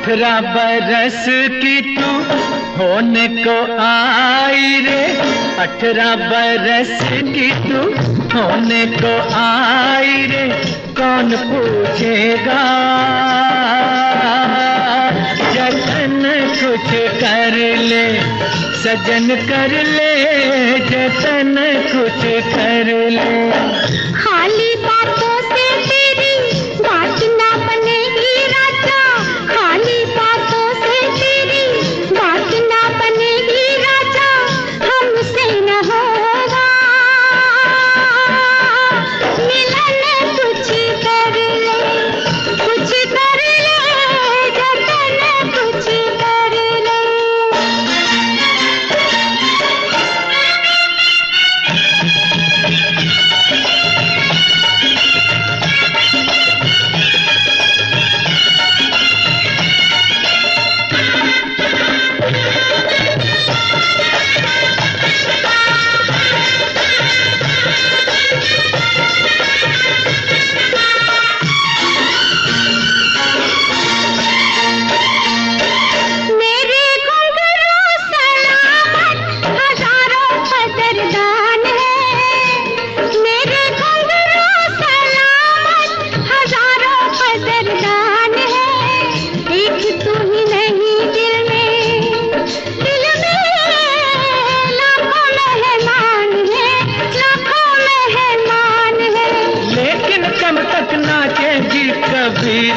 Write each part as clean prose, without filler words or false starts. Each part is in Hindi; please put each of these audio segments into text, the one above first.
18 बरस की तू होने को आई रे, 18 बरस की तू होने को आई रे, कौन पूछेगा जतन कुछ कर ले, सजन कर ले जतन कुछ कर ले। खाली बातों से तेरी बात ना बनेगी राजा, खाली बातों से तेरी बात ना बनेगी राजा, हमसे न होगा मिलन, कुछ कर ले, कुछ कर ले जतन कुछ कर ले।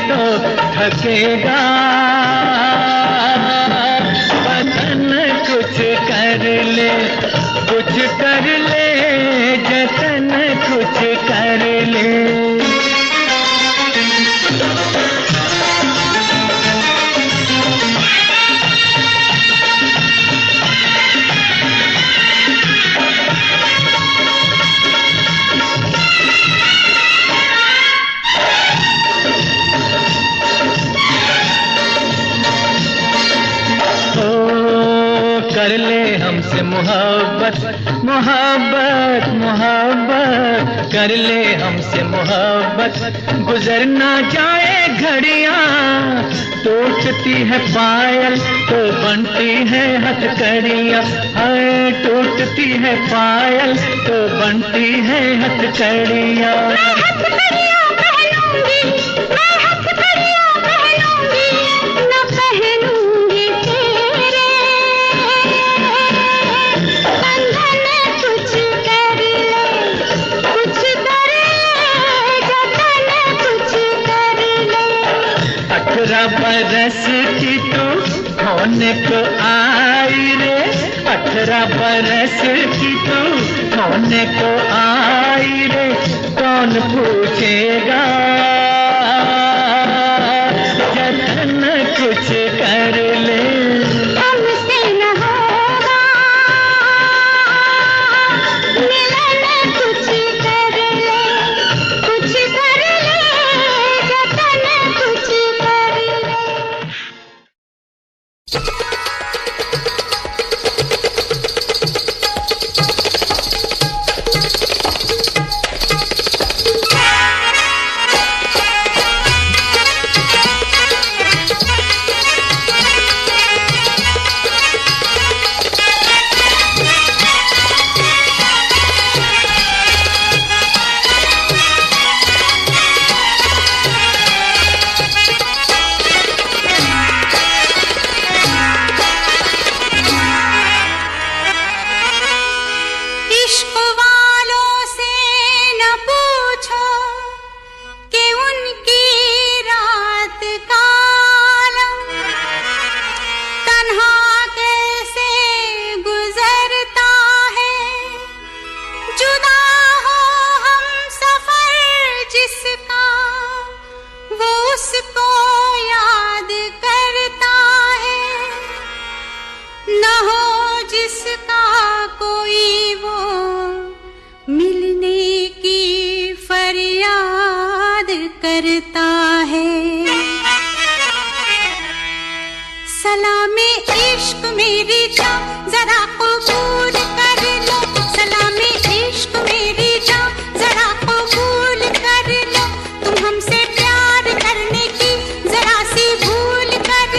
तो थकेगा बदन, कुछ कर ले, कुछ कर ले जतन कुछ कर ले। कर ले हमसे मोहब्बत, मोहब्बत, मोहब्बत, कर ले हमसे मोहब्बत, गुजर ना जाए घड़ियां, टूटती है पायल तो बनती है हथकड़ियां, हाय टूटती है पायल तो बनती है हथकड़ियां। बरस की तू होने को आई रे, 18 बरस की तू होने को आई रे, कौन पूछेगा जतन कुछ कर ले। हमसे न होगा मिलन, कुछ कर ले, कुछ कर ले जतन कुछ कर ले। करता है सलामे इश्क मेरी जान जरा कबूल कर लो, सलामे इश्क मेरी जान जरा कबूल कर लो, तुम हमसे प्यार करने की जरा सी भूल कर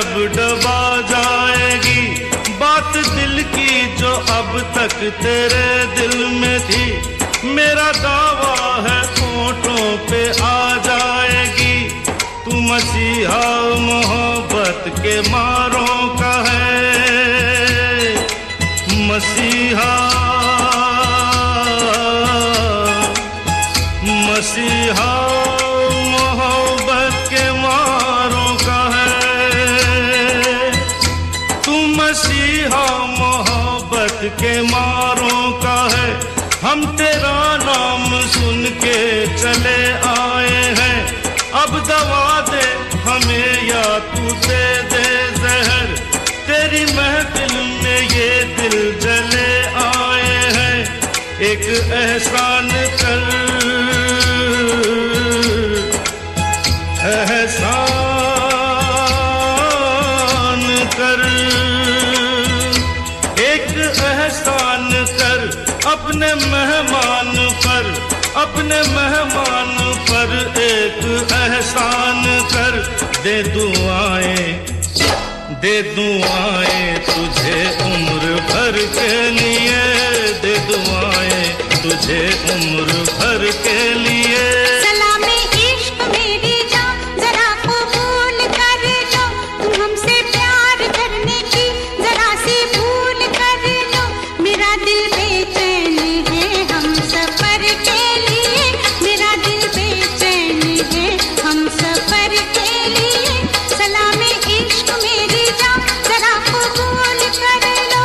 जब डबा जाएगी बात दिल की जो अब तक तेरे दिल में थी, मेरा दावा है होठों पे आ जाएगी। तू मसीहा मोहब्बत के मारों का है, मसीहा मसीहा मोहब्बत के मारों का है। तू मसीहा मोहब्बत के मारों का है। हम तेरा नाम सुन के चले आए हैं, अब दवा दे हमें या तू दे दे जहर। तेरी महफिल में ये दिल जले आए हैं, एक एहसान कर, एहसान कर, एक एहसान कर अपने मेहमान पर, अपने मेहमान पर एक एहसान कर। दे दुआएं तुझे उम्र भर के लिए, दे दुआएं तुझे उम्र भर के लिए। सलामे इश्क मेरी जान जरा कबूल कर लो, तुम हमसे प्यार करने की जरा सी भूल कर लो। मेरा दिल बेचैन है हम सफर के लिए, मेरा दिल बेचैन है हम सफर के लिए। सलामे इश्क मेरी जान जरा कबूल कर लो।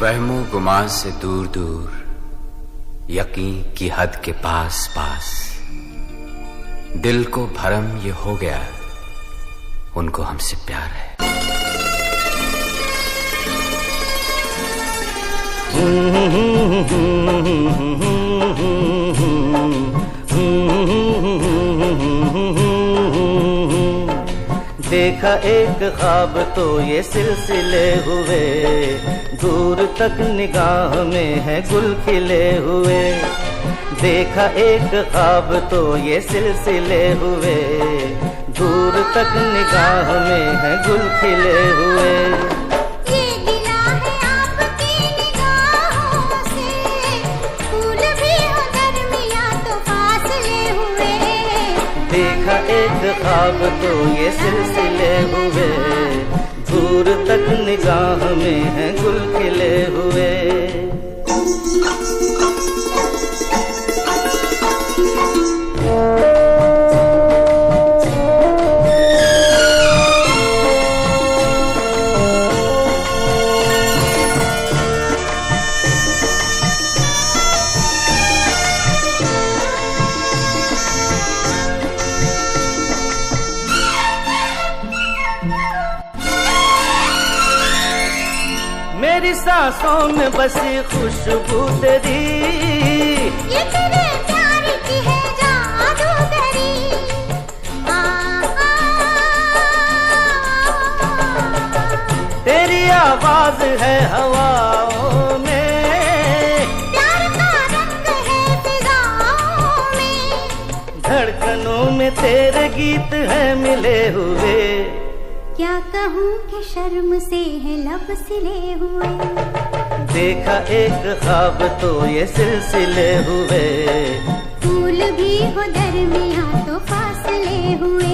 वहमो गुमान से दूर दूर, यकीन की हद के पास पास, दिल को भरम ये हो गया, उनको हमसे प्यार है। देखा एक ख्वाब तो ये सिलसिले हुए, दूर तक निगाह में है गुल खिले हुए। देखा एक ख्वाब तो ये सिलसिले हुए, दूर तक निगाह में है गुल खिले हुए। ये गिला है आपकी निगाहों से, फूल भी हो दरमियां तो फासले हुए। देखा एक ख्वाब तो ये सिलसिले हुए, दूर तक निगाह में है गुल खिले हुए। मेरी सांसों में बसी खुशबू तेरी, ये तेरे प्यार की है जादूगरी। तेरी आवाज है हवाओं में, प्यार का रंग है फिजाओं में। धड़कनों में तेरे गीत है मिले हुए। क्या कहूँ कि शर्म से है लब सिले हुए। देखा एक ख्वाब तो ये सिलसिले हुए, फूल भी हो दरमियां तो फासले हुए।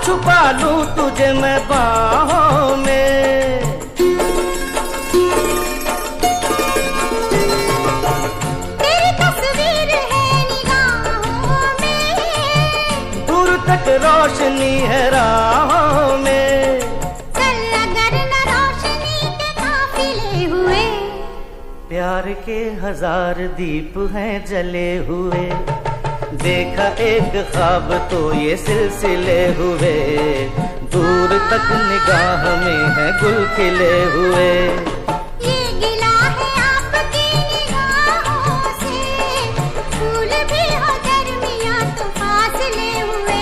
छुपा लूं तुझे मैं बाहों में, तेरी तस्वीर है निगाहों में। दूर तक रोशनी है राहों में। चल अगर न रोशनी के काफिले हुए। प्यार के 1000 दीप हैं जले हुए। देखा एक ख्वाब तो ये सिलसिले हुए, दूर तक निगाह में है गुल खिले हुए। ये गिला है आपकी निगाहों से, फूल भी हो दरमियां तो फासले हुए।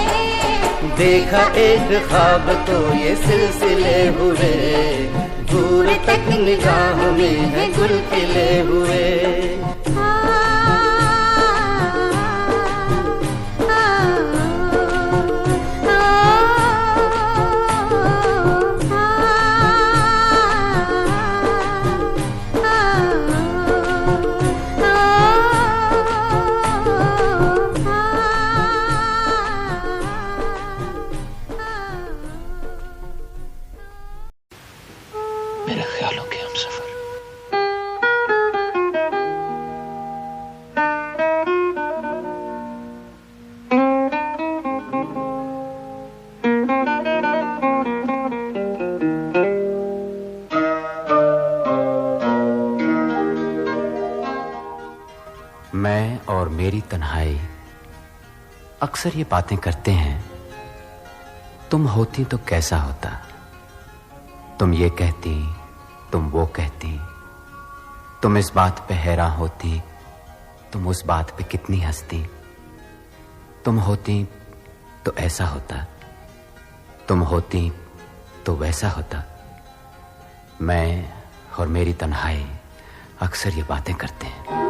देखा एक ख्वाब तो ये सिलसिले हुए, दूर तक निगाह में है गुल खिले हुए। मेरे ख्यालों के हमसफर। मैं और मेरी तन्हाई अक्सर ये बातें करते हैं, तुम होती तो कैसा होता। तुम ये कहती, तुम वो कहती, तुम इस बात पे हैरान होती, तुम उस बात पे कितनी हंसती। तुम होती तो ऐसा होता, तुम होती तो वैसा होता। मैं और मेरी तन्हाई अक्सर ये बातें करते हैं।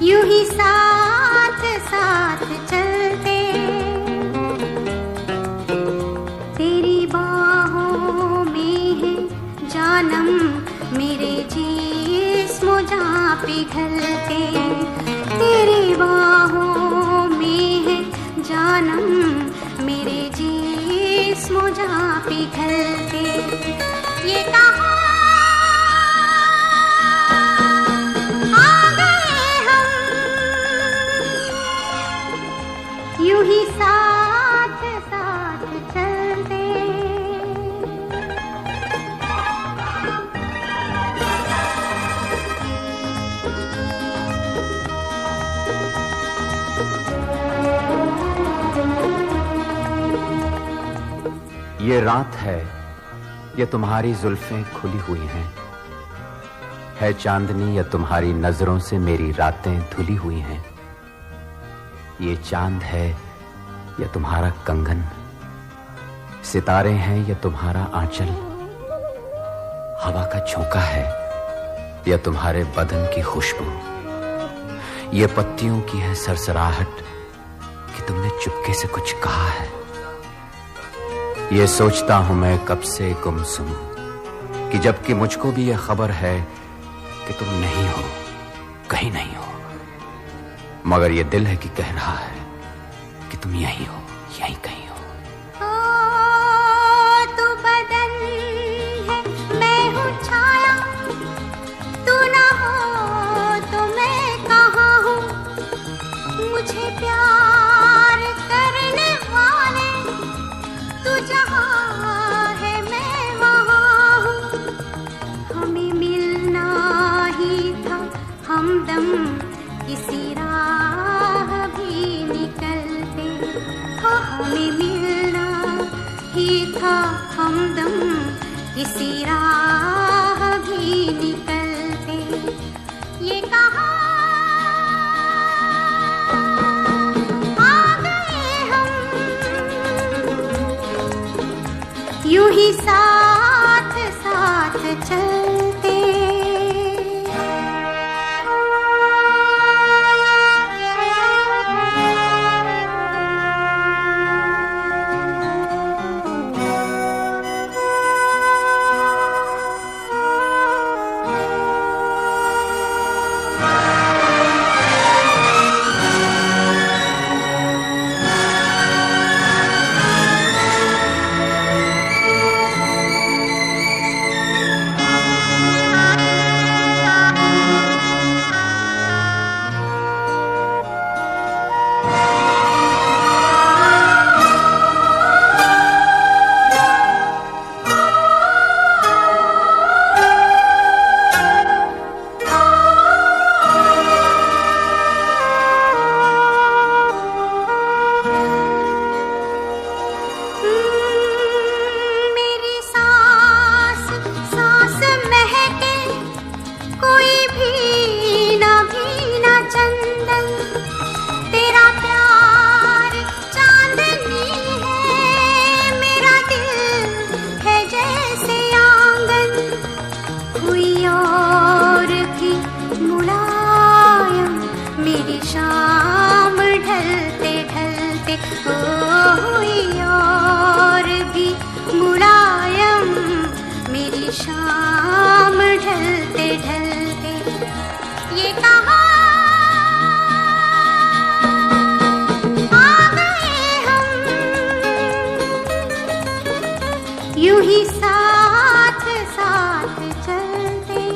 यूं ही साथ साथ चलते, तेरी बाहों में है जानम मेरे जिस्म जहाँ पिघलते, तेरी बाहों में है जानम मेरे जिस्म जहाँ पिघलते। ये कहाँ यूं ही साथ साथ चलते। ये रात है, ये तुम्हारी जुल्फें खुली हुई हैं, है चांदनी या तुम्हारी नजरों से मेरी रातें धुली हुई हैं। ये चांद है या तुम्हारा कंगन, सितारे हैं या तुम्हारा आंचल, हवा का झोंका है या तुम्हारे बदन की खुशबू, ये पत्तियों की है सरसराहट कि तुमने चुपके से कुछ कहा है। ये सोचता हूं मैं कब से गुमसुम कि जबकि मुझको भी ये खबर है कि तुम नहीं हो, कहीं नहीं हो, मगर ये दिल है कि कह रहा है कि तुम यहीं हो, यहीं कहीं हो। तू बदन है, मैं हूँ छाया, तू ना हो तो मैं कहाँ हूँ। मुझे प्यार करने वाले तू जहाँ है मैं वहाँ हूँ। हमें मिलना ही था हमदम किसी राह भी निकलते, हो हमें मिलना ही था हमदम किसी राह भी निकलते। ये कहाँ आ गए हम, यूं ही साथ साथ चलते। शाम ढलते ढलते ये कहाँ आ गए हम, यूं ही साथ साथ चलते।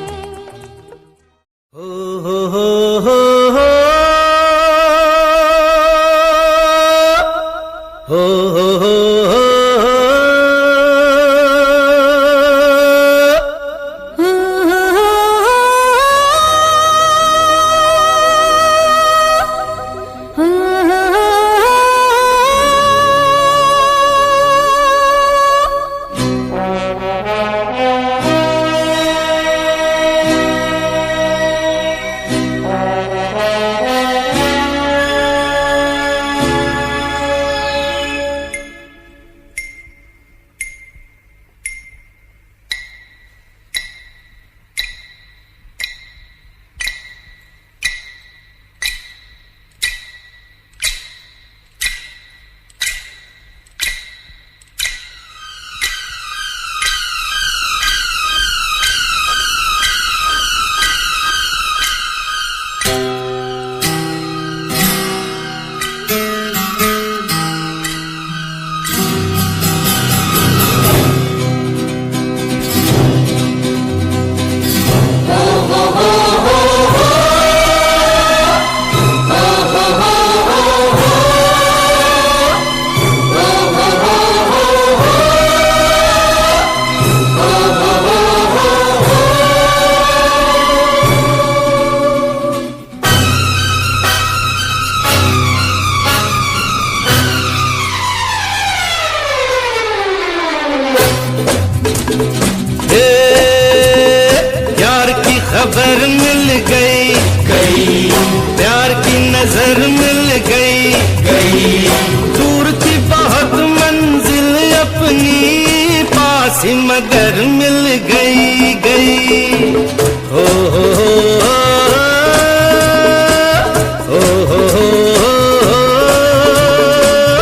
नजर मिल गई। दूर थी बहुत मंजिल अपनी, पास ही मगर मिल गई। हो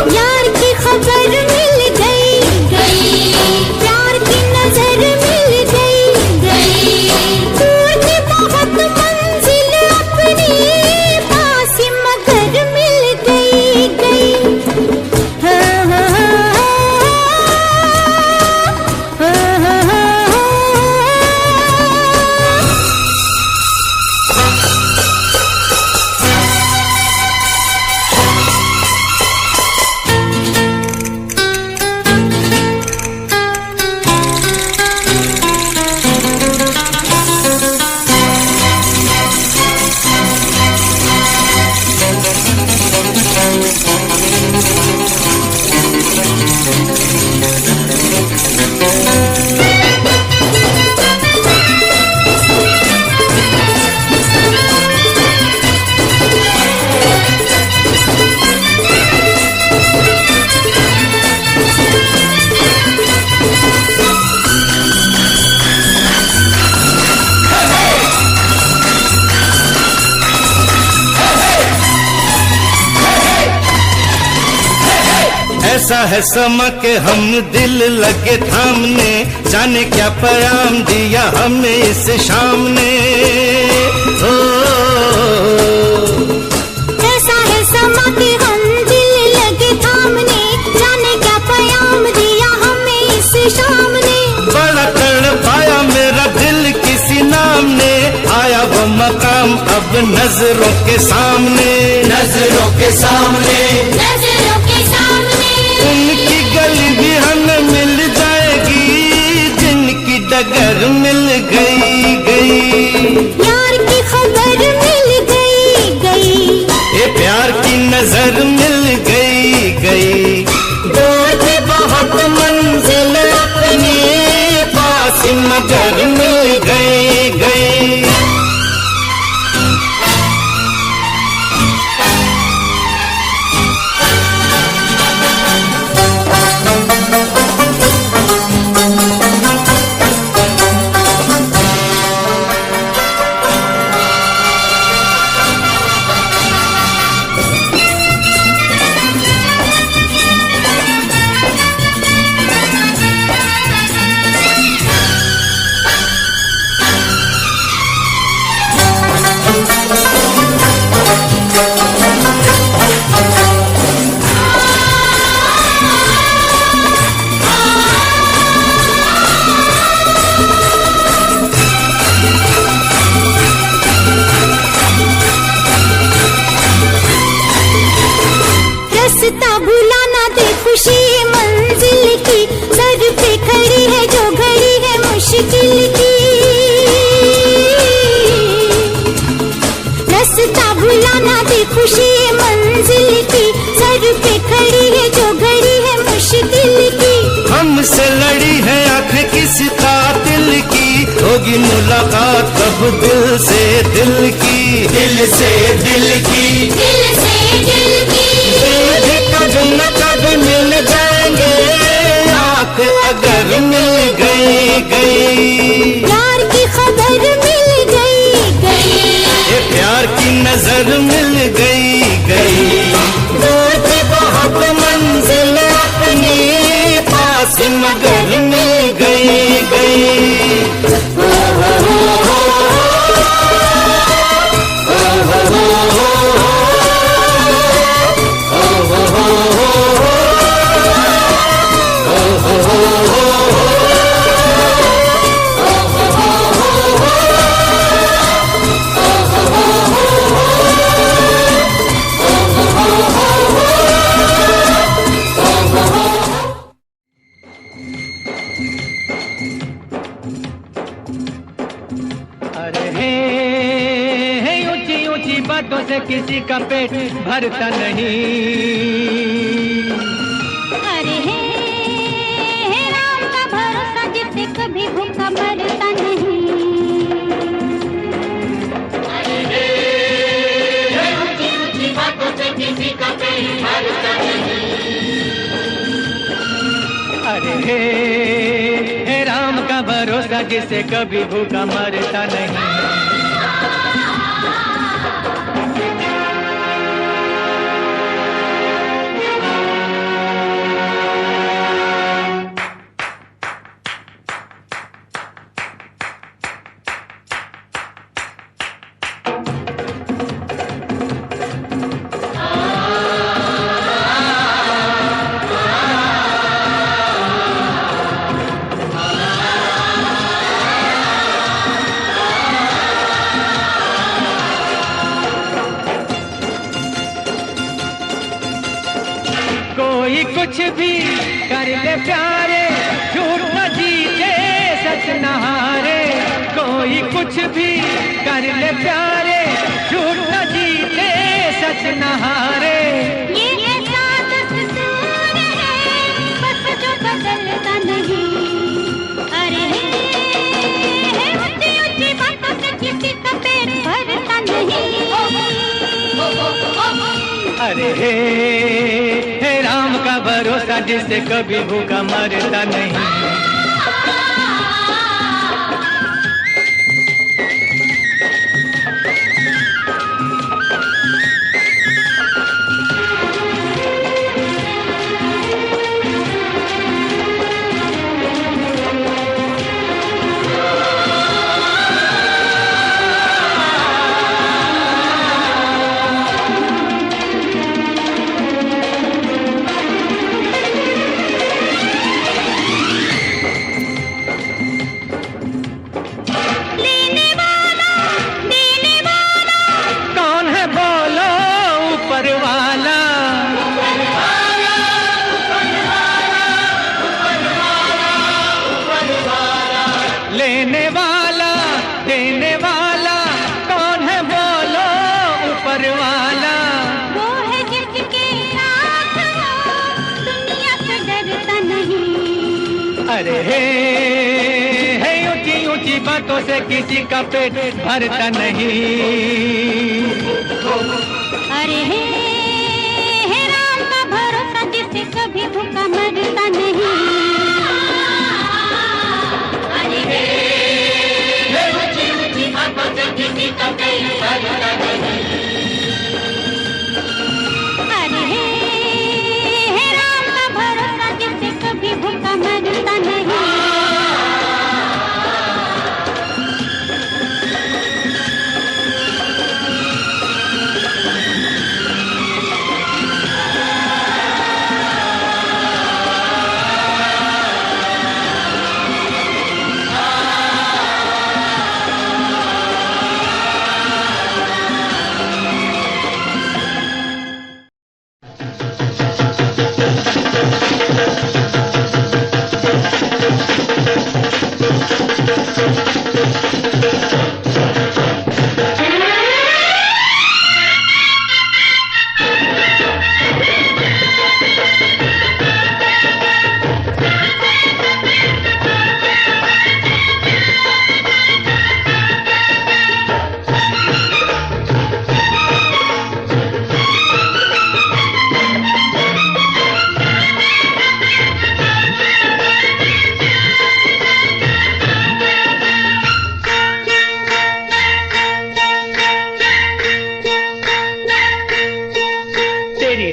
यार की खबर मिल गई, प्यार की नजर मिल गई। दूर थी बहुत मंजिल अपनी, पास ही मगर मिल गई। हाँ हाँ ऐसा है समा के हम दिल लगे थामने, जाने क्या पैगाम दिया हमें इस शाम ने। ऐसा है समा के हम दिल लगे थामने, जाने क्या पैगाम दिया हमें इस शाम ने। बड़ा तड़पाया मेरा दिल किसी नाम ने, आया वो मकाम अब नजरों के सामने। नजरों के सामने उनकी गली भी हमें मिल जाएगी, जिनकी डगर मिल गई। यार की खबर मिल गई। ये प्यार की नजर मिल गई। दूर थी बहुत मंजिल अपनी, पास ही मगर मिल गई। रास्ता भुलाना दे खुशी मंजिल की, सर पे खड़ी है जो घड़ी है मुश्किल की। रास्ता भुलाना दे खुशी मंजिल की, सर पे खड़ी है जो घड़ी है मुश्किल की। हमसे लड़ी है आंखें किसी कातिल की, होगी मुलाकात कब दिल से दिल की। दिल से दिल की कभी न कभी मिल जाएंगे, आँख अगर मिल गई। यार की खबर मिल गई। ये प्यार की नजर मिल गई। दूर थी बहुत मंजिल अपनी, पास ही मगर मिल गई। बातों से किसी का पेट भरता नहीं। अरे हे राम का भरोसा जिससे कभी भूखा मरता नहीं। अरे हे ऊंची ऊंची बातों हे राम का भरोसा जिसे कभी भूखा मरता नहीं। कोई कुछ भी कर ले प्यारे, झूठ न जीते सच न हारे। कोई कुछ भी कर ले प्यारे, झूठ न जीते सच न हारे। ये ऐसा दस्तूर है बस जो बदलता नहीं। अरे ऊंची ऊंची बातों से किसी का पेट भरता नहीं। अरे हे राम का भरोसा जिससे कभी भूखा मरता नहीं। लेने वाला देने वाला कौन है बोलो ऊपर वाला। वो है जिसके साथ हो दुनिया से डरता नहीं। अरे हे ऊंची ऊंची बातों से किसी का पेट भरता नहीं। अरे हे राम का भरोसा जिससे कभी भूखा मरता नहीं। अरे हे राम का भरोसा जिससे कभी भूखा मरता नहीं।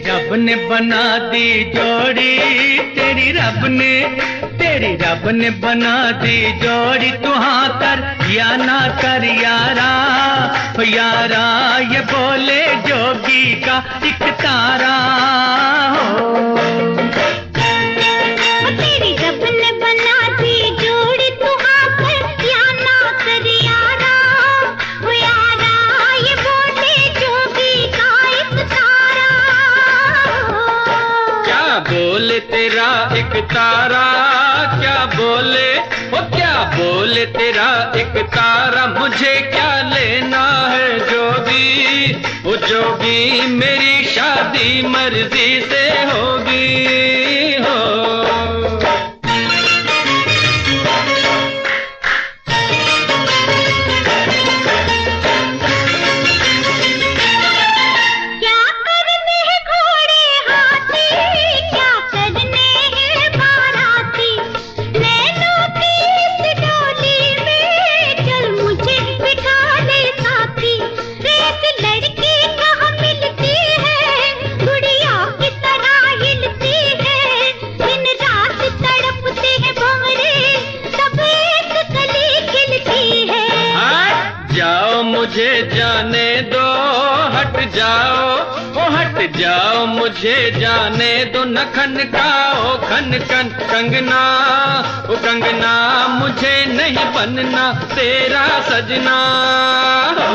रब ने बना दी जोड़ी, तेरी रब ने बना दी जोड़ी। तू हाँ कर या ना कर यारा, यारा ये बोले जोगी का एक तारा हो। तेरी रब ने बना दी जोड़ी, तू हाँ कर या ना कर यारा, यारा ये बोले जोगी का एक तारा हो। क्या बोले तेरा एक तारा, क्या बोले वो क्या बोले तेरा एक तारा। मुझे क्या लेना है जोगी, वो जोगी मेरी शादी मर्जी से होगी हो। क्या करने हैं घोड़े हाथी, क्या करने हैं बाराती। हट जाओ मुझे जाने दो न खनकाओ खन खन कंगना, ओ कंगना मुझे नहीं बनना तेरा सजना हो।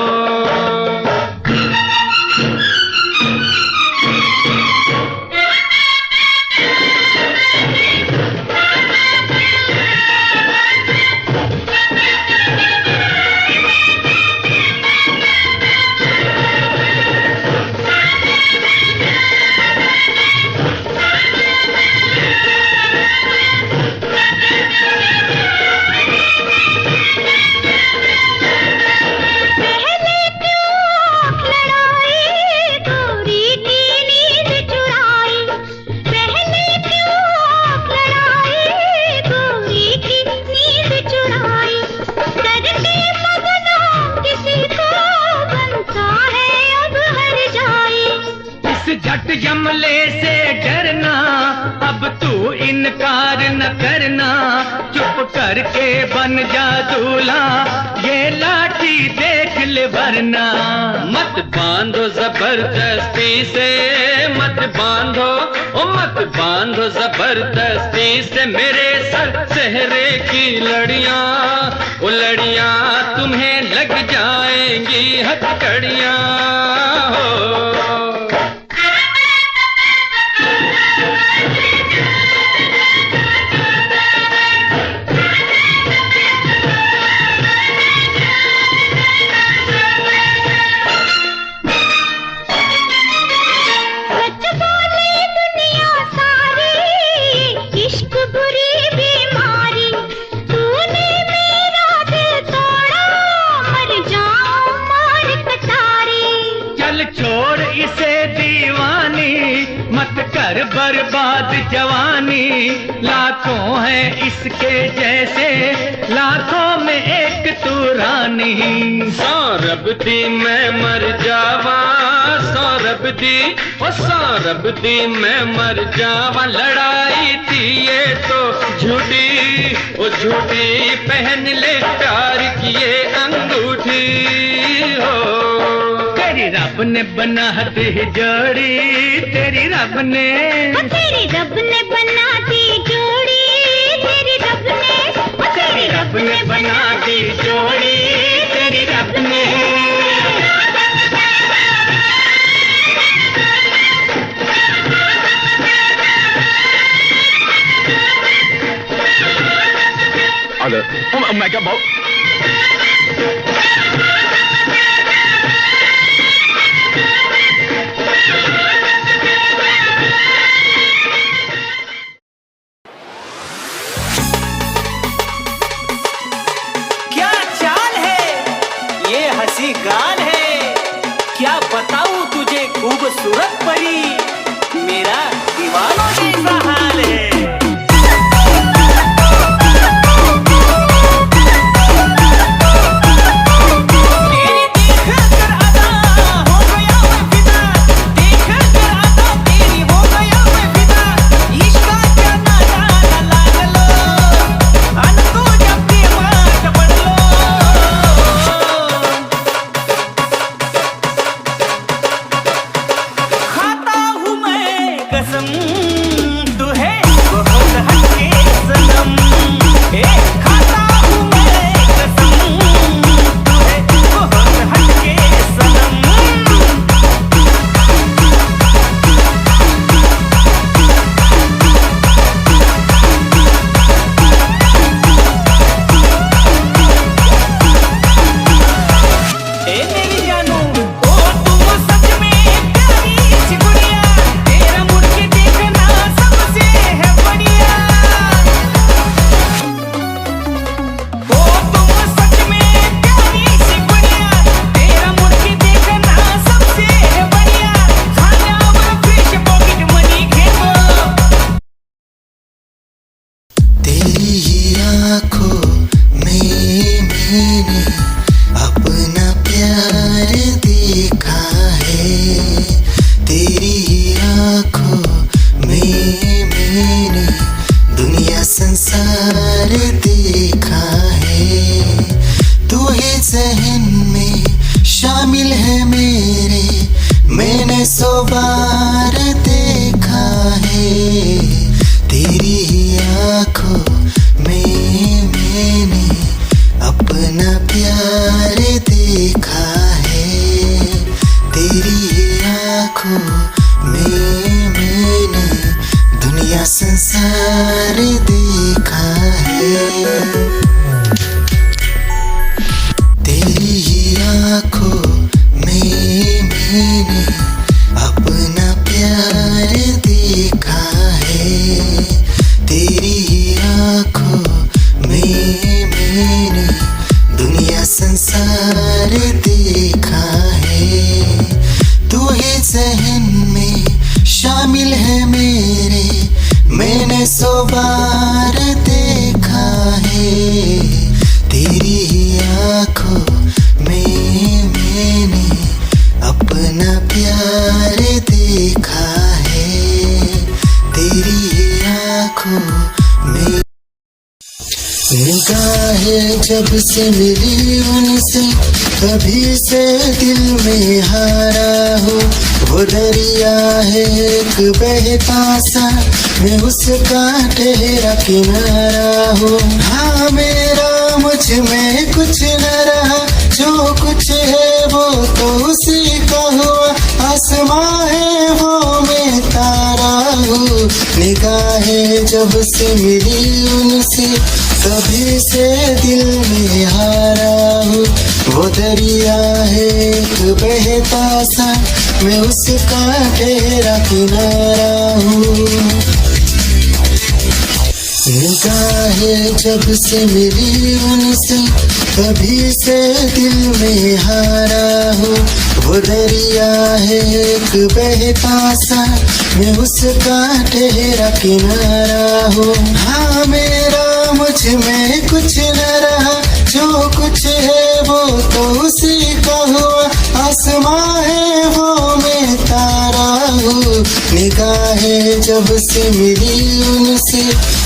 जमले से डरना अब तू इनकार न करना, चुप करके बन जा दूल्हा ये लाठी देख ले वरना। मत बांधो जबरदस्ती से मत बांधो, ओ मत बांधो जबरदस्ती से मेरे सर सेहरे की लड़ियां, ओ लड़ियां तुम्हें लग जाएंगी हथकड़ियां हो। कर बर्बाद जवानी, लाखों है इसके जैसे लाखों में एक तू रानी। सौरभ दी मैं मर जावा सौरभ दी, ओ सौरभ दी मैं मर जावा, लड़ाई थी ये तो झूठी, ओ झूठी पहन ले प्यार की ये अंगूठी हो। तेरी रब ने बना दी जोड़ी, तेरी रब ने बना दी जोड़ी, तेरी रब ने बना दी जोड़ी, तेरी रब ने। मैं क्या भाव गान है, क्या बताऊं तुझे खूबसूरत परी, मेरा दीवानों जैसा हाल है। ही आँखों में मैंने दुनिया संसार देखा है। तेरी ही आँखों में मैंने अपना प्यार देखा है। तेरी ही आँखों में मैंने दुनिया संसार देखा है। तू ही ज़हन में शामिल है मेरे, मैंने 100 बार देखा है। तेरी ही आँखों में मैंने अपना प्यार देखा है। तेरी ही आँखों में निगाहें जब से मिली उनसे, तभी से दिल में हारा हूँ। वो दरिया है एक बहता सा, मैं उसका ठहरा किनारा हूँ। हाँ मेरा मुझ में कुछ न रहा, जो कुछ है वो तो उसी का हुआ। आसमां है वो मैं तारा हूँ। निगाहें जब से मिली उनसे, तभी से दिल में हारा हूँ। वो दरिया है एक बहता सा, मैं उसका ठहरा किनारा हूँ। निगाहें जब से मिली उनसे, तभी से दिल में हारा हूँ। वो दरिया है एक बहता सा, मैं उसका ठहरा किनारा हूँ। हाँ मेरा मुझ में कुछ न रहा, जो कुछ है वो तो उसी का हुआ। आसमां है वो मैं तारा हूँ। निगाहें जब से मिली उनसे,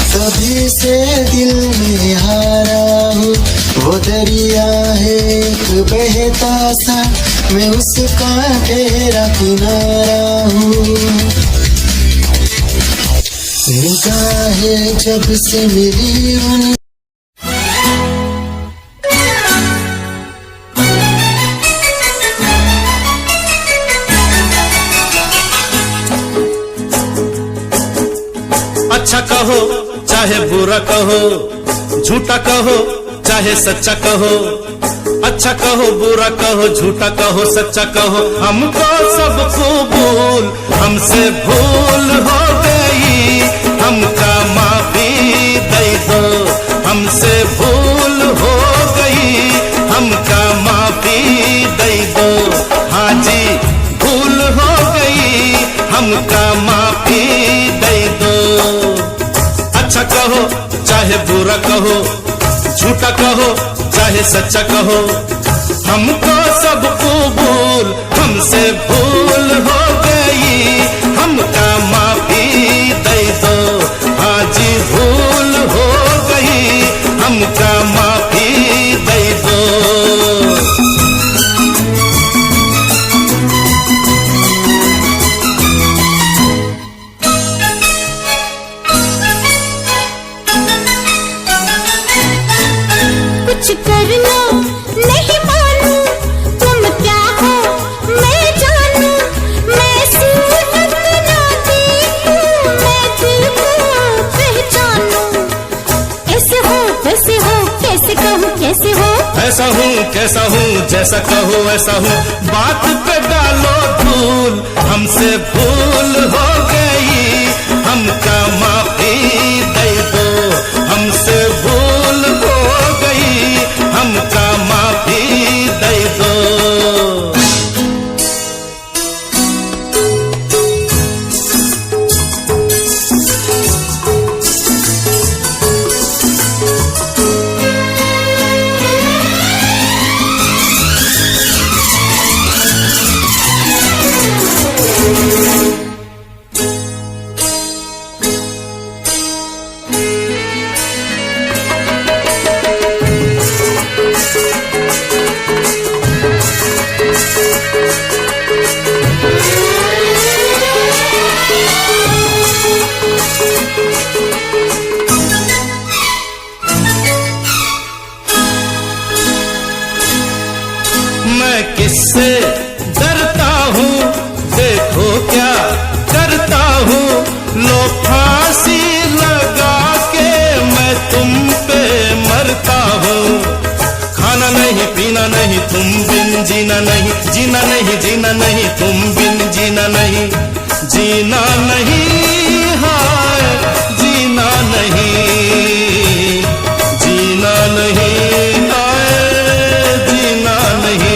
तभी से दिल में हारा हूँ। वो दरिया है एक बहता सा, मैं उसका ठहरा किनारा हूँ। निगाहें जब से मिली उन अच्छा कहो चाहे बुरा कहो, झूठा कहो चाहे सच्चा कहो। अच्छा कहो बुरा कहो, झूठा कहो सच्चा कहो, हमको सब कबूल। हमसे भूल हो गई, हमका माफी दे दो। हमसे भूल हो गई, हमका माफी दे दो। हाँ जी भूल हो गई, हमका माफी दे दो। अच्छा कहो चाहे बुरा कहो, झूठा कहो चाहे सच्चा कहो, हमको सब कबूल। हमसे भूल हो गई, हमका माफी दे दो। हाँ जी भूल हो गई, हमका माफी दे दो। कुछ कर लो नहीं मानू, तुम क्या हो मैं जानू। मैं सूरत ना देखूं, मैं दिल को पहचानूं। ऐसे हो वैसे हो, कैसे कहूँ कैसे हो। ऐसा हूँ कैसा हूँ, जैसा कहो ऐसा हूँ। बात पे डालो धूल, हमसे भूल हो गई, हमका माफी दे दो। हमसे भूल हो गई, हमका माफी दे दो। नहीं, जीना नहीं, जीना नहीं, तुम बिन जीना नहीं, जीना नहीं, हाय जीना नहीं, जीना नहीं, हाय जीना नहीं।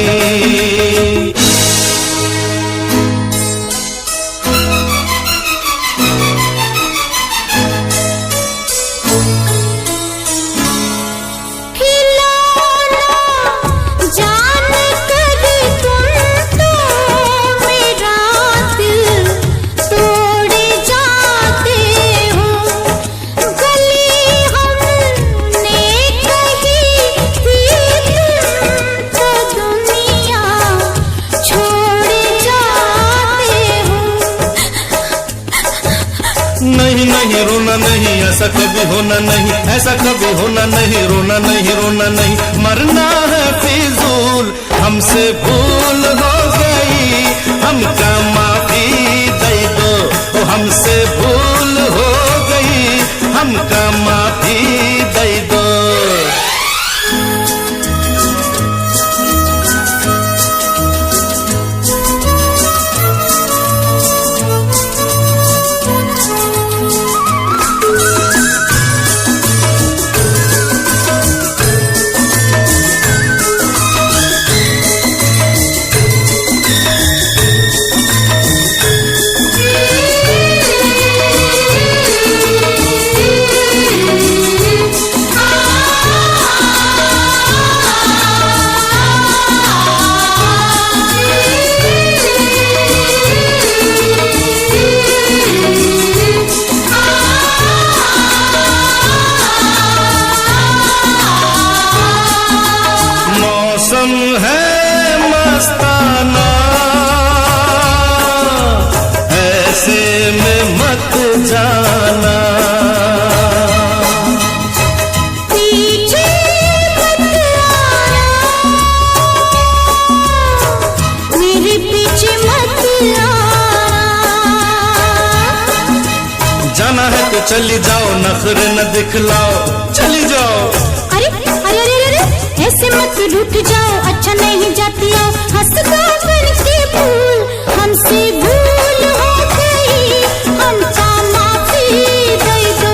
नहीं नहीं रोना नहीं, ऐसा कभी होना नहीं, ऐसा कभी होना नहीं, रोना नहीं, रोना नहीं, मरना है फिजूल, हमसे भूल हो गई, हमका माफी दे दो, ओ हमसे भूल हो गई, हमका माफी दे दो। है मस्ताना, ऐसे में मत जाना, पीछे मत आना, मेरे पीछे मत आना, जाना है तो चली जाओ, नखरे न दिखलाओ, चली जाओ। अरे अरे अरे अरे ऐसे मत रूठ जाओ, अच्छा नहीं जाती हो, हंसता करके भूल, हमसे भूल हो गई, हमका माफी दे दो,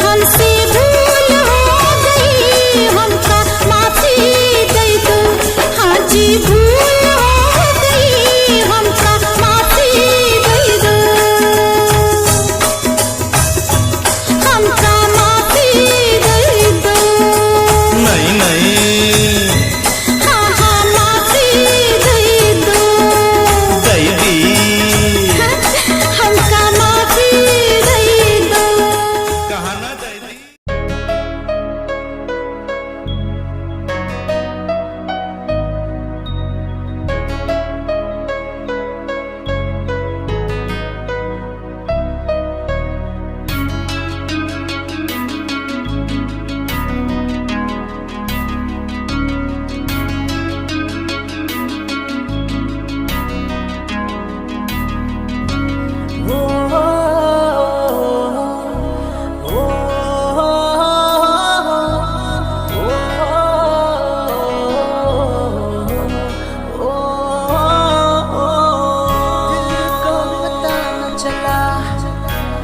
हमसे भूल हो गई, हमका माफी दे दो, हाँ जी भूल हो गई, हमका माफी दे दो, हमका माफी दे दो। नहीं नहीं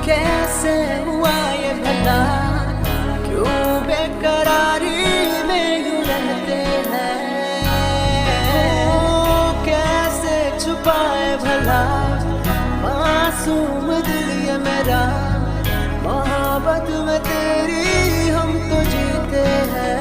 कैसे हुआ ये भला, क्यों बेकरारी में यूं रहते हैं, कैसे छुपाए भला मासूम दिल ये मेरा, मोहब्बत में तेरी हम तो जीते हैं।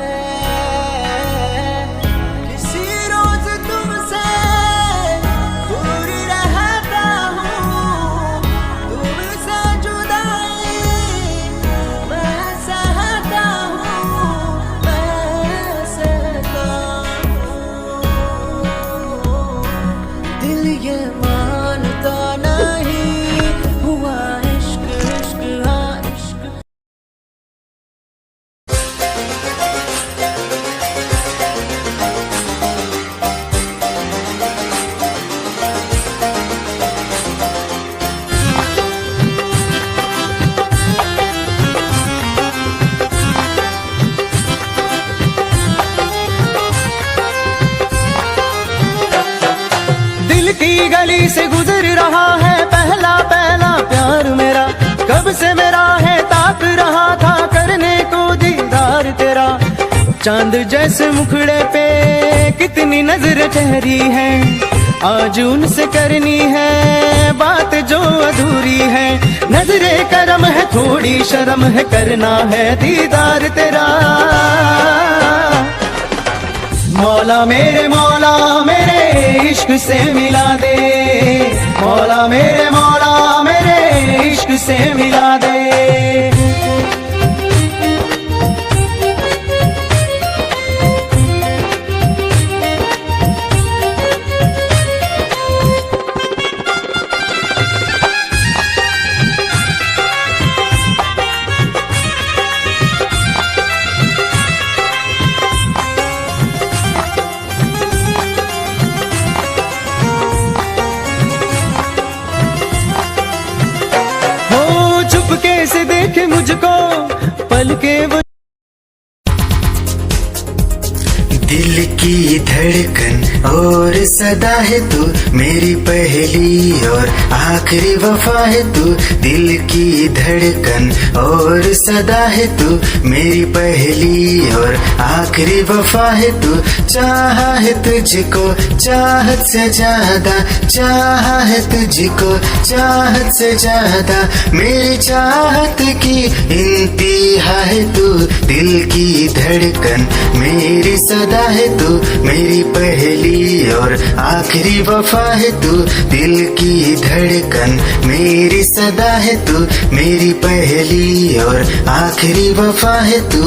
कहीं से गुजर रहा है पहला पहला प्यार मेरा, कब से मेरा है ताक रहा था करने को दीदार तेरा। चांद जैसे मुखड़े पे कितनी नजर ठहरी है, आज उनसे करनी है बात जो अधूरी है। नजरे करम है थोड़ी शर्म है, करना है दीदार तेरा। मौला मेरे इश्क से मिला दे, मौला मेरे इश्क से मिला दे। कैसे देखे मुझको पल के वो, दिल की धड़कन और सदा है तू, मेरी पहली और आखिरी वफा है तू। दिल की धड़कन और सदा है तू, मेरी पहली और आखिरी वफा है तू। चाहा है तुझको चाहत से ज्यादा, चाहा है तुझको चाहत से ज्यादा, मेरी चाहत की इंतहा है तू। दिल की धड़कन मेरी सदा है तू, मेरी पहली और आखिरी वफा है तू। दिल की धड़कन मेरी सदा है तू, मेरी पहली और आखिरी वफा है तू।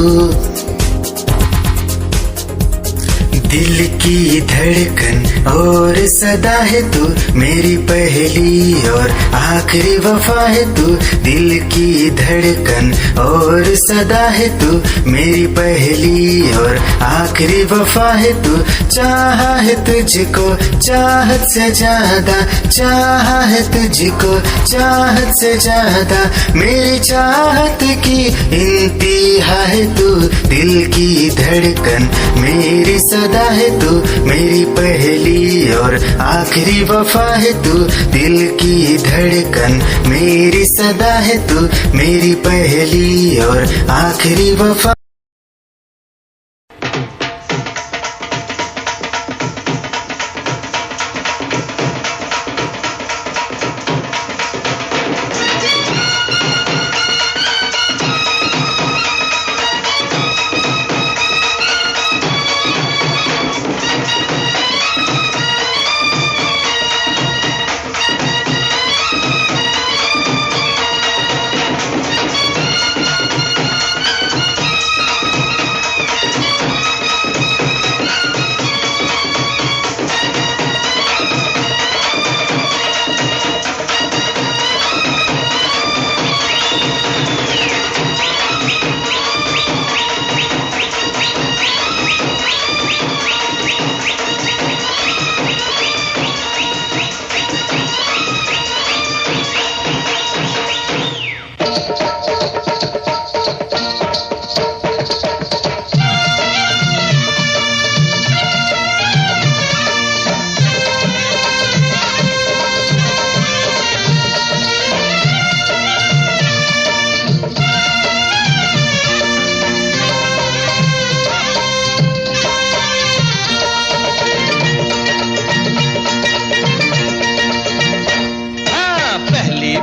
दिल की धड़कन और सदा है तू, मेरी पहली और आखिरी वफा है तू। दिल की धड़कन और सदा है तू, मेरी पहली और आखिरी वफा है तू। चाहा है तुझको चाहत से ज्यादा, चाहा है तुझको चाहत से ज्यादा, मेरी चाहत की इंतहा है तू। दिल की धड़कन मेरी सदा है तू, मेरी पहली और आखिरी वफा है तू। दिल की धड़कन मेरी सदा है तू, मेरी पहली और आखिरी वफा।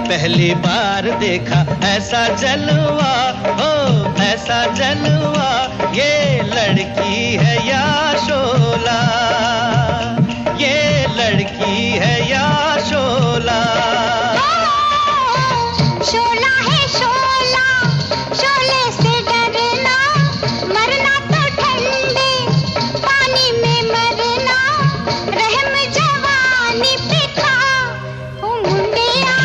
पहली बार देखा ऐसा जलवा, हो ऐसा जलवा, ये लड़की है या शोला, ये लड़की है या शोला। शोला है शोला, शोले से डरना, मरना तो ठंडे पानी में मरना, रहम जवानी पे खा ओ मुंडिया,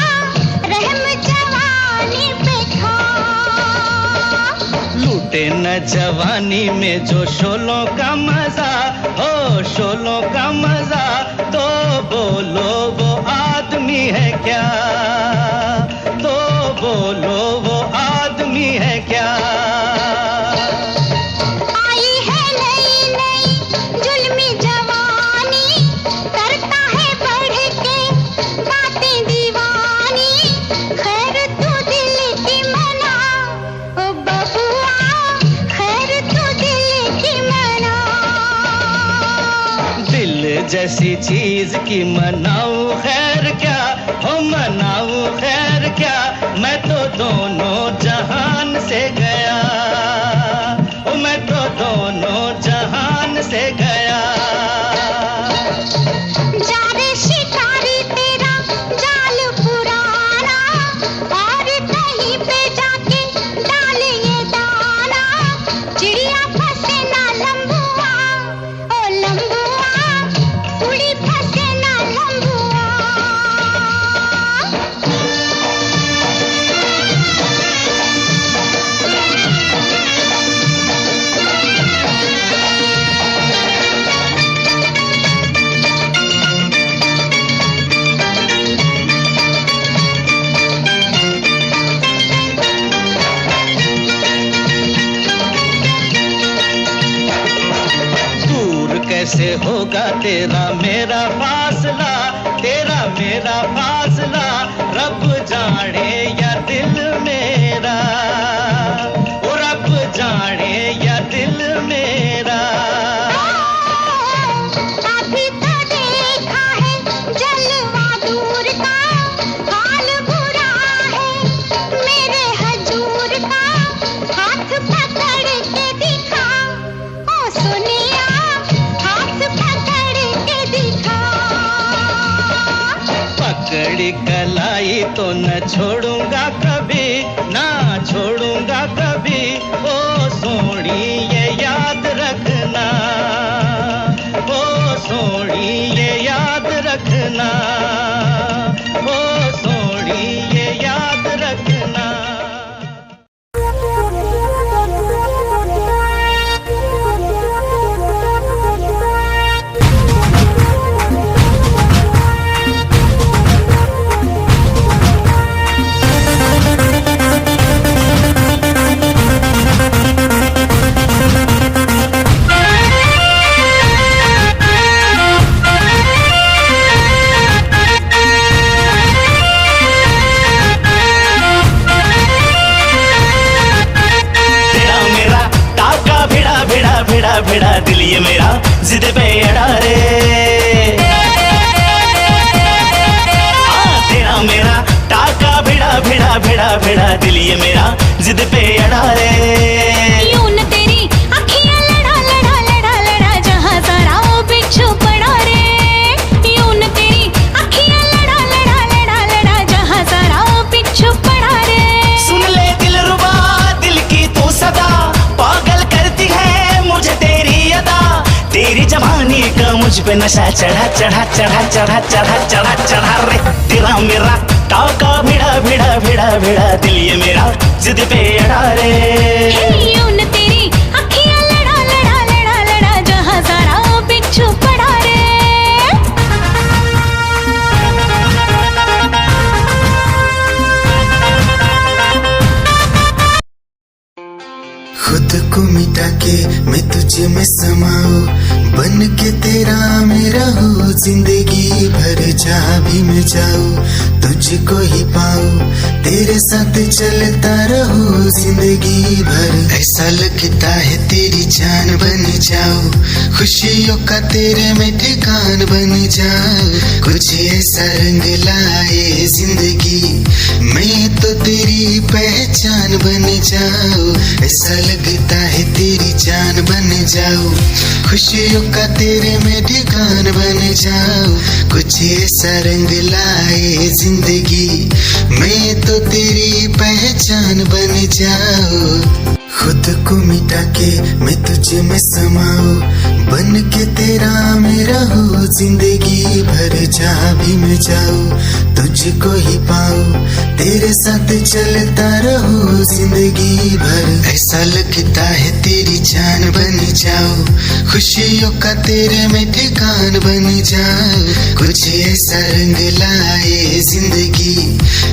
रहम जवानी पे खा। लूटे न जवानी में जो शोलों का मजा, हो शोलों का मजा, तो बोलो वो आदमी है क्या, तो बोलो वो आदमी है क्या। आई है नई नई जुल्मी जवानी, करता है बढ़ के जैसी चीज की मनाऊं खैर क्या, हो मनाऊं खैर क्या, मैं तो दोनों जहान से गया, ओ मैं तो दोनों जहान से गया। जा रे शिकारी तेरा जाल पुराना, और कहीं पे जाके डाल ये दाना, चिड़िया फंसे ना लंबुआ, ओ लंबुआ, उड़ी फंसे ना लंबुआ। दूर कैसे होगा तेरा मेरा फासला, तेरा मेरा फासला, रब जाने या दिल मेरा, ओ रब जाने या दिल मेरा। अभी तो देखा है जलवा दूर का, हाल बुरा है मेरे हजूर का, हाथ पकड़ के दिखा, ओ सुनिया, हाथ पकड़ के दिखा। पकड़ी कलाई तो न छोड़ूंगा कभी, ना छोड़ूंगा कभी, ओ सोनी ये याद रखना, ओ सोनी ये याद रखना, ओ सोनी ये याद रखना। भिड़ा भिड़ा दिल ये मेरा जिद पे अड़ा रे, तेरा मेरा टाका भिड़ा भिड़ा भिड़ा भिड़ा दिल ये मेरा जिद पे अड़ा रे। यूं न तेरी अखियां लड़ा लड़ा लड़ा लड़ा, जहां सारा वो बिच्छू पड़ा रे, यूं न तेरी अखियां लड़ा लड़ा लड़ा लड़ा, जहां सारा वो बिच्छू पड़ा रे। सुन ले दिलरुबा दिल की तू सदा, पागल करती है मुझे तेरी अदा, तेरी जवानी का मुझ पे नशा चढ़ा चढ़ा चढ़ा चढ़ा चढ़ा चढ़ा चढ़ा रे। तेरा मेरा टाका भिड़ा भिड़ा भिड़ा भिड़ा दिल ये मेरा जिद पे अड़ा रे। यूं न तेरी अखियां लड़ा लड़ा लड़ा लड़ा, जहां सारा वो बिच्छू पड़ा रे। खुद को मिटा के मैं तुझे में समाऊं, बन के तेरा मेरा हो, जिंदगी भर जहाँ भी मैं जाऊं तुझको ही पाऊं, तेरे साथ चलता रहूं जिंदगी भर। ऐसा लगता है तेरी जान बन जाऊं, खुशियों का तेरे में ठिकान बन जाऊं, कुछ ऐसा रंग लाए जिंदगी, मैं तो तेरी पहचान बन जाऊं। ऐसा लगता है तेरी जान बन जाऊं, खुशियों का तेरे में ठिकान बन जाऊं, कुछ ऐसा रंग लाए जिंदगी, मैं तो तेरी पहचान बन जाऊं। खुद को मिटा के मैं तुझे में समाऊं, बन के तेरा मेरा हो, जिंदगी भर जहाँ भी मैं जाऊं तुझको ही पाऊं, तेरे साथ चलता रहूं जिंदगी भर। ऐसा लगता है तेरी जान बन जाऊं, खुशियों का तेरे में ठिकान बन जाऊं, कुछ ऐसा रंग लाए जिंदगी,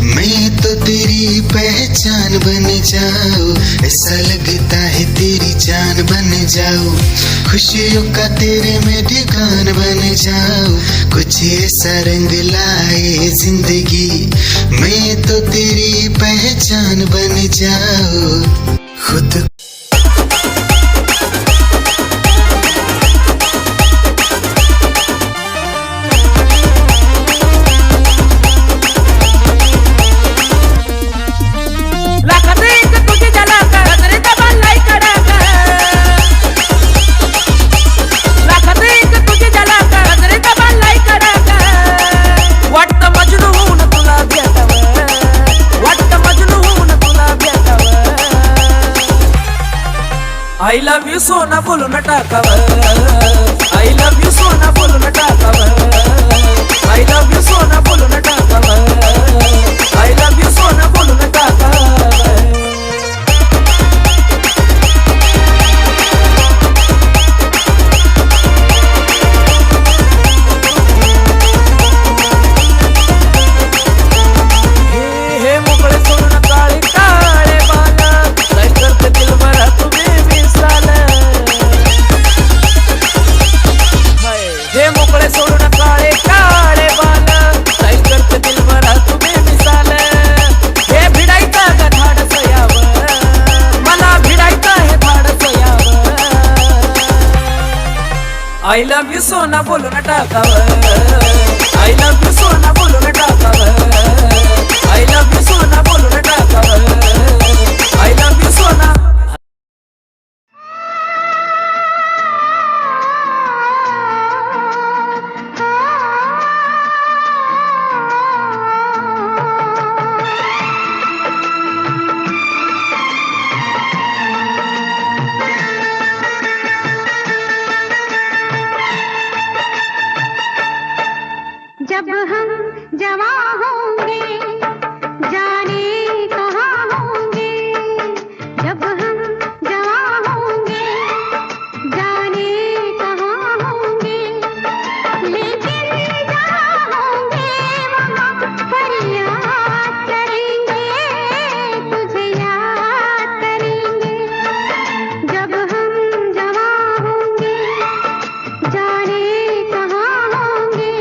मैं तो तेरी पहचान बन जाऊं। ऐसा लगता है तेरी जान बन जाऊं, खुशियों का तेरे में ठिकान बन जाऊं, कुछ ऐसा रंग लाए जिंदगी, मैं तो तेरी पहचान बन जाऊं। खुद I love you सोना बोलू न टाकावर I love you सोना बोलू न टाकावर I love you सोना बोलू न टाकावर I love you सोना बोलू न टाकावर I love you सोना बोलू न टाकावर I love you सोना बोलू न टाकावर I love you सोना बोलू न टाकावर I love you सोना जब हम जवां होंगे जाने कहाँ होंगे जब हम जवां होंगे जाने कहाँ होंगे लेकिन जहाँ होंगे वहाँ फरियाद करेंगे तुझे याद करेंगे जब हम जवां होंगे जाने कहाँ होंगे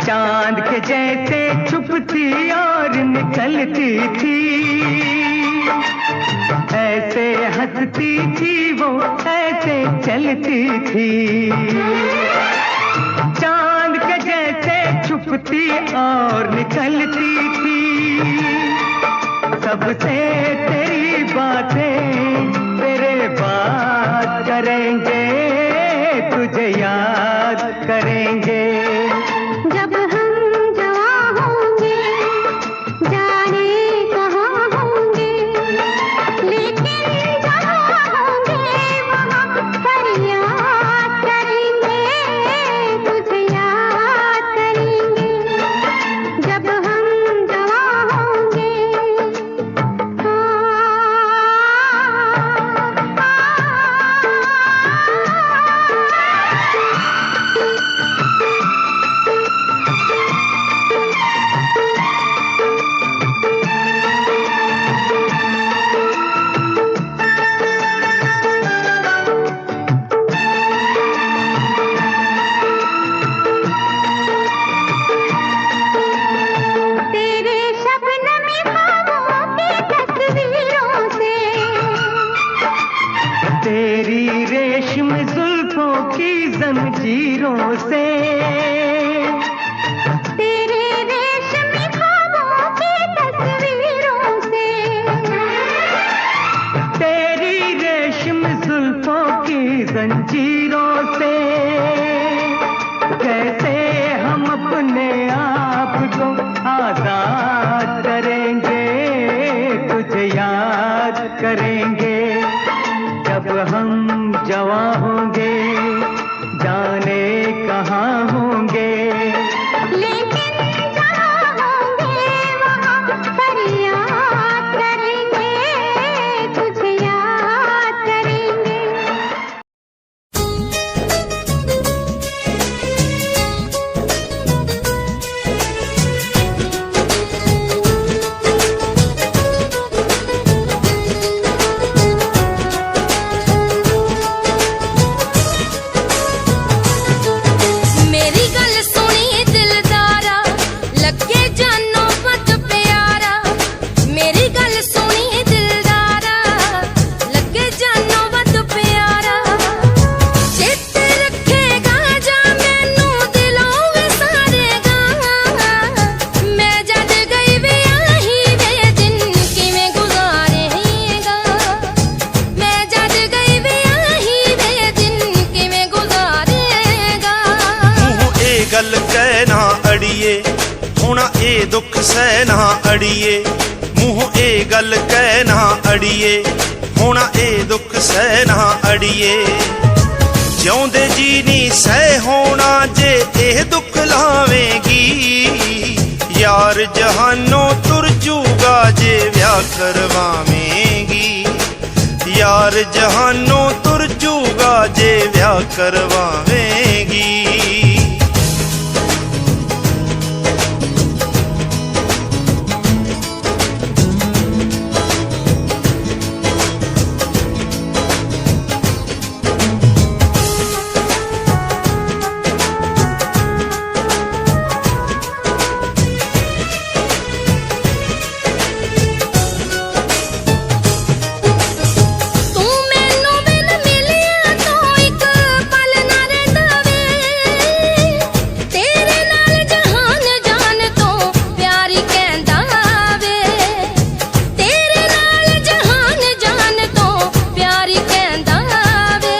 चांद के जैसे छुपती और निकलती थी, ऐसे हंसती थी वो, ऐसे चलती थी। चांद के जैसे छुपती और निकलती थी, सबसे तेरी बातें तेरे बात करेंगे, तुझे याद करेंगे। जब हम जवां होंगे जाने कहाँ होंगे, लेकिन जहाँ होंगे वहाँ फरियाद करेंगे, तुझे याद करेंगे। जब हम जवां होंगे तेरी रेशम जुल्फों की जंजीरों से, तेरे रेशमी ख्वाबों की तस्वीरों से, तेरी रेशम जुल्फों की जंजीरों से, कैसे हम अपने आप को आजाद करेंगे, तुझे याद करेंगे जब हम जवां होंगे, जाने कहाँ होंगे, लेकिन जहाँ होंगे वहाँ फरियाद करेंगे, तुझे याद करेंगे। मेरी गल सुनी दिलदारा, लगे जानो मत प्यारा, मेरी गल सुनी दिलदारा, लगे जानो मत प्यारा, चित रखेगा जा मैनू दिलों विसारेगा, मैं जद गई वे आही वे दिन किवें गुजारेगा, मैं जद गई वे आही वे दिन किवें गुजारेगा। ਮੂੰਹ ਇਹ ਗੱਲ ਕਹਿਣਾ ਅੜੀਏ, ਹੋਣਾ ਇਹ ਦੁੱਖ ਸਹਿਣਾ ਅੜੀਏ, ਮੂੰਹ ਇਹ ਗੱਲ ਕਹਿਣਾ ਅੜੀਏ, ਹੋਣਾ ਇਹ ਦੁੱਖ ਸਹਿਣਾ ਅੜੀਏ, ਜਿਉਂਦੇ ਜੀ ਨਹੀਂ ਸਹਿ ਹੋਣਾ ਜੇ ਇਹ ਦੁੱਖ ਲਾਵੇਂਗੀ, ਯਾਰ ਜਹਾਨੋਂ ਤੁਰ ਜੂਗਾ ਜੇ ਵਿਆਹ ਕਰਵਾਵੇਂਗੀ, ਯਾਰ ਜਹਾਨੋਂ ਤੁਰ ਜੂਗਾ ਜੇ ਵਿਆਹ ਕਰਵਾਵੇਂਗੀ। तू मैनू बिन मिलिया तो एक पल ना रहिंदा वे, तेरे नाल जहान जान तो प्यारी कहंदा वे, तेरे नाल जहान जान तो प्यारी कहंदा वे,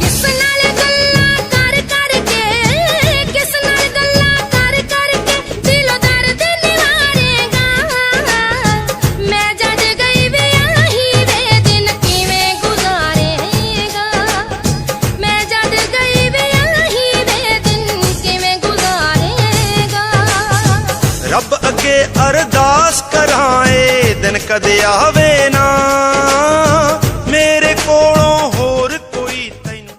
किस नाल गल्लां कर कर के, किस नाल गल्लां कर कर के दिलों दर्द निवारेगा, मैं जद गई वे आही वे दिन किवें गुजारेगा, मैं जद गई वे आही वे दिन किवें गुजारेगा। ਰੱਬ ਅੱਗੇ ਅਰਦਾਸ ਕਰਾਂਏ ਦਿਨ ਕਦੇ ਆਵੇ ਨਾ, ਮੇਰੇ ਕੋਲੋਂ ਹੋਰ ਕੋਈ ਤੈਨੂੰ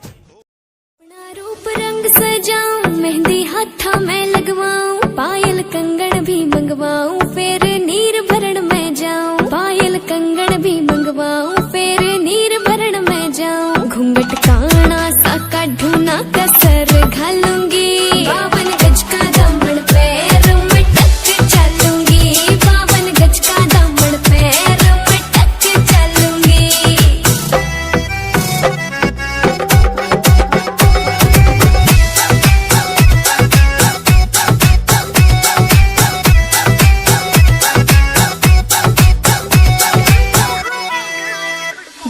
अपना रूप रंग सजाऊं, मेहंदी हाथा में लगवाऊं, पायल कंगन भी मंगवाऊं, फिर नीर भरण में जाऊं, पायल कंगन भी मंगवाऊं, फिर नीर भरण में जाऊं, घूंघट काना सा काढूं ना कसर घालूंगी, 52 गज का दामन पैर में टक चलूंगी, 52 गज का दामन पैर में टक चलूंगी।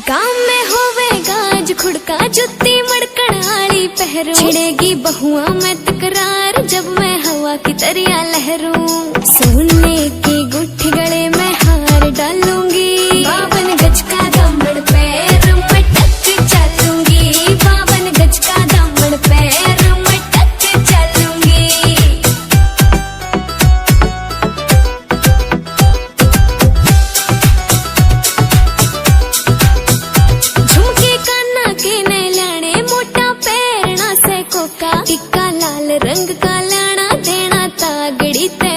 गाँव में होवेगा आज खुड़का, जुत्ती मड़कण आली पहरू, छिड़ेगी बहुआ में तकरार जब मैं हवा की तरिया लहरूं, सोने की गुट्ठी गले में हार डालूंगी, 52 गज का दामन पैर में टक चलूंगी, 52 गज का दामन पैर में टक चलूंगी। झुमके काना के नए लाने, मोटा पैरना से कोका, टिक्का लाल रंग का लाना, देना तागड़ी ते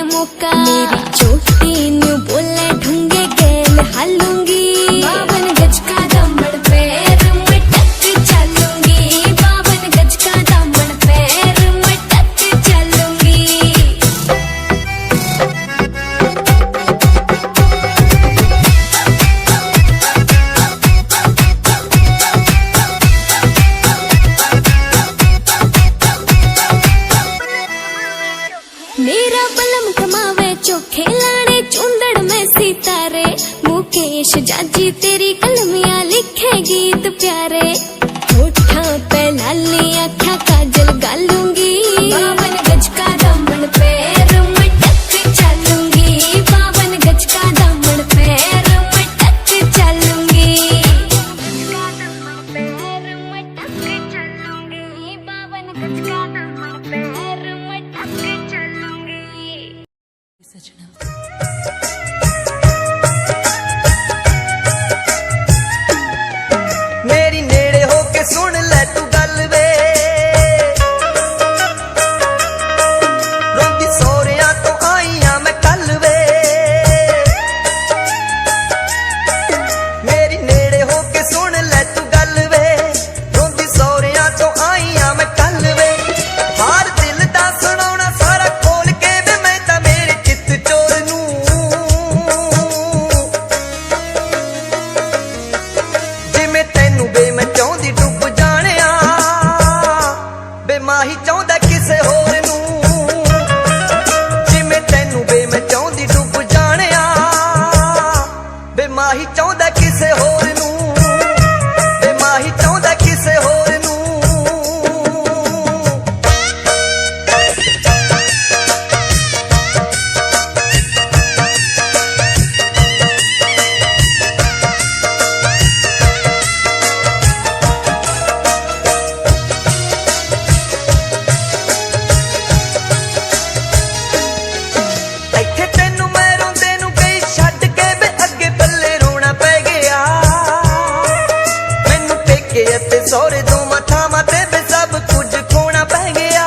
ਅਤੇ ਸਹੁਰੇ ਦੋਵਾਂ ਥਾਵਾਂ ਤੇ ਵੀ ਸਭ ਕੁਝ ਖੋਣਾ ਪੈ ਗਿਆ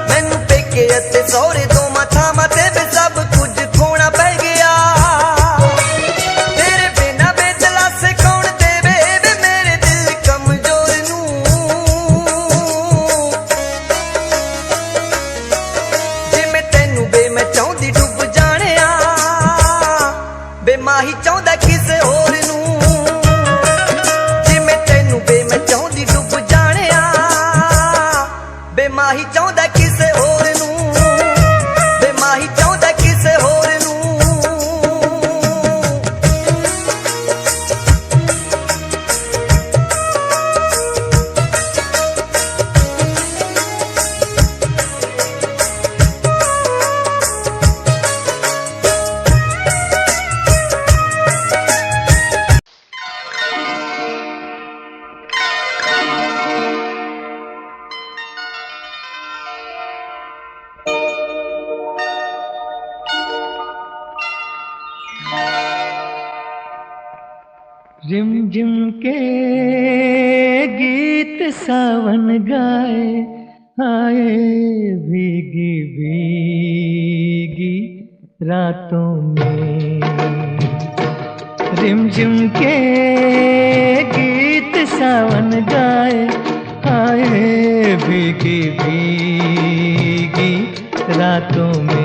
ਮੈਨੂੰ ਪੇਕੇ ਅਤੇ ਸਹੁਰੇ ਦੋਵਾਂ ਥਾਵਾਂ ਤੇ ਵੀ ਸਭ ਕੁਝ ਖੋਣਾ ਪੈ ਗਿਆ ਤੇਰੇ ਬਿਨਾਂ ਬੇਦਲਾਸੇ ਕੌਣ ਦੇਵੇ ਵੇ ਮੇਰੇ ਦਿਲ ਕਮਜ਼ੋਰ ਨੂੰ ਜਿਵੇਂ ਤੈਨੂੰ ਬੇ ਮੈਂ ਚਾਹੁੰਦੀ ਡੁੱਬ ਜਾਣਿਆ ਬੇ ਮਾਹੀ ਚਾਹੁੰਦਾ ਕਿਸੇ ਹੋਰ ਨੂੰ ਜਿਵੇਂ ਤੈਨੂੰ ਬੇ ਮੈਂ ਚਾਹੁੰਦੀ ਡੁੱਬ ਜਾਣਿਆ ਬੇ ਮਾਹੀ ਚਾਹੁੰਦਾ ਕਿਸੇ ਹੋਰ ਨੂੰ ਬੇ ਮਾਹੀ ਚਾਹੁੰਦਾ ਕਿਸੇ ਹੋਰ ਨੂੰ रिम झिम के गीत सावन गाए आए भीगी भीगी रातों में रिम झिम के गीत सावन गाए आए भीगी भीगी रातों में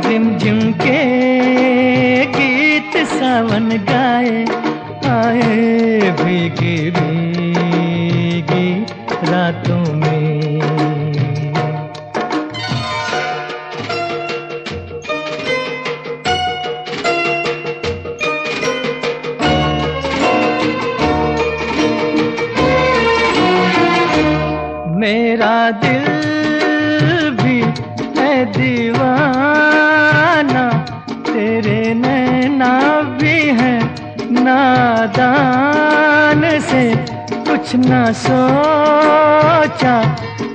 रिमझिम के गीत सावन गाए आए भीगी भीगी रातों में मेरा दिल भी है दीवाना तेरे नैना भी है नादान से कुछ ना सोचा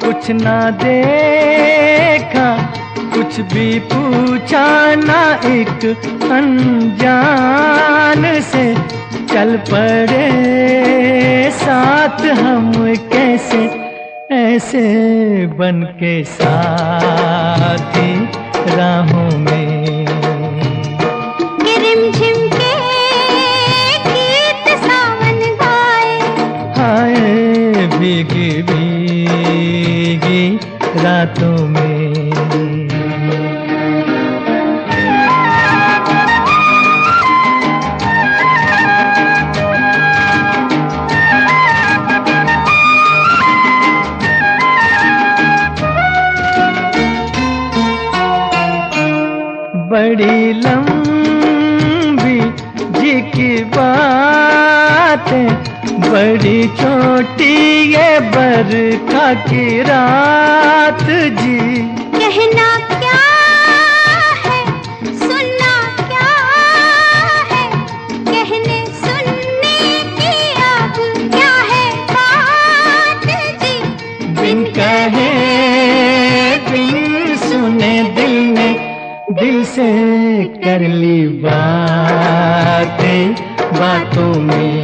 कुछ ना देखा कुछ भी पूछा ना एक अनजान से चल पड़े साथ हम कैसे ऐसे बन के साथी राहों में रिमझिम के गीत सावन गाए आए भीगी भीगी रातों में बड़ी लंबी जी की बातें बड़ी छोटी ये बरखा की रात जी कहना क्या है सुनना क्या है कहने सुनने की अब क्या है बात जी बिन कहे बिन सुने दिल ने दिल से कर ली बातें बातों में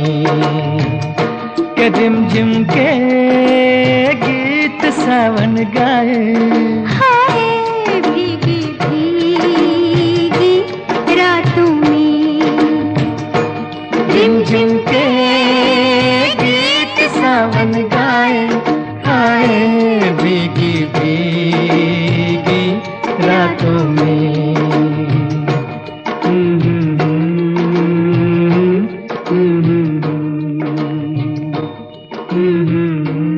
के रिमझिम के गीत सावन गाए हाय भीगी भीगी रातों में झिमके गीत सावन गाए, आए भीगी भीगी रातों में। Mm-hmm.